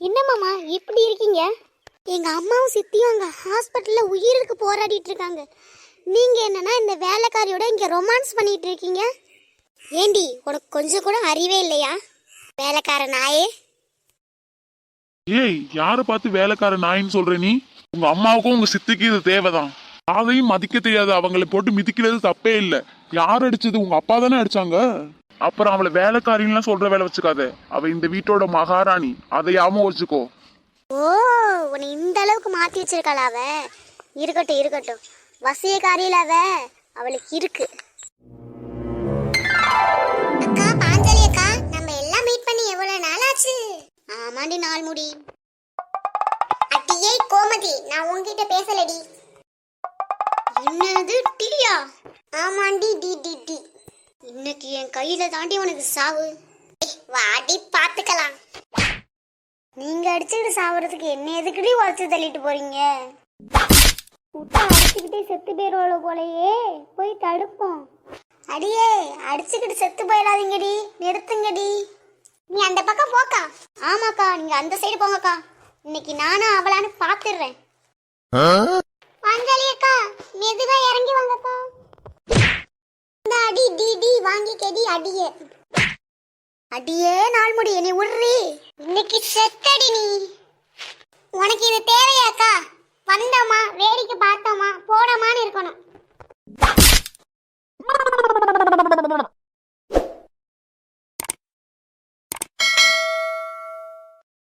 என்னம்மாமா இப்படி இருக்கீங்க? எங்க அம்மாவும் சித்தியும் அங்க ஹாஸ்பிட்டல்ல உயிருக்கு போராடிட்டு இருக்காங்க. நீங்க என்னன்னா இந்த வேலைக்காரியோட இங்க ரொமான்ஸ் பண்ணிட்டு இருக்கீங்க. ஏண்டி உனக்கு கொஞ்சம் கூட அறிவே இல்லையா? வேலைக்கார நாயே. ஏய், யார பார்த்து வேலைக்கார நாயின்னு சொல்ற நீ? உங்க அம்மாவுக்கும் உங்க சித்திக்கு இது தேவைதான். அதையும் மதிக்க தெரியாது. அவங்களை போட்டு மிதிக்கிறது தப்பே இல்ல. யார் அடிச்சது? உங்க அப்பா தானே அடிச்சாங்க. அப்புறம் அவளை வேலைக்காரின்லாம் சொல்ற வேலை வச்சுக்காத. அவ இந்த வீட்டோட மகாராணி. அதை ஞாபகம் வச்சுக்கோ. ஓ, உன்னை இந்த அளவுக்கு மாத்தி வச்சிருக்காளா அவ? இருக்கட்டும் இருக்கட்டும், வசியக்காரியில அவளுக்கு இருக்கு. அக்கா பாஞ்சாலி அக்கா, நம்ம எல்லாம் மீட் பண்ணி எவ்வளவு நாள் ஆச்சு? ஆமாண்டி, நாள் முடி. அட்டியே கோமதி, நான் உன்கிட்ட பேசலடி. என்னது டீயா? ஆமாண்டி, டி டி டி. இன்னைக்கு என் கையில தாண்டி உனக்கு சாவு. வாடி பாத்துக்கலாம். நீங்க அடிச்சுக்கிட்டு சாவறதுக்கு என்ன எதுக்குடி உழைச்சு தள்ளிட்டு போறீங்க? விட்டா அடிச்சுக்கிட்டே செத்து போயிருவாளோ போலயே. போய் தடுப்போம். அடியே, அடிச்சுக்கிட்டு செத்து போயிடாதீங்கடி, நிறுத்துங்கடி. நீ அந்த பக்கம் போக்கா. ஆமாக்கா, நீங்க அந்த சைடு போங்கக்கா. இன்னைக்கு நானும் அவளான்னு பாத்துடுறேன். பாஞ்சாலி அக்கா, மெதுவா இறங்கி வாங்கக்கா. இந்த அடி டி டி வாங்கிக்கடி அடியே. அடியே நாள் முடி, நீ விடுறி. இன்னைக்கு செத்தடி நீ. உனக்கு இது தேவையாக்கா?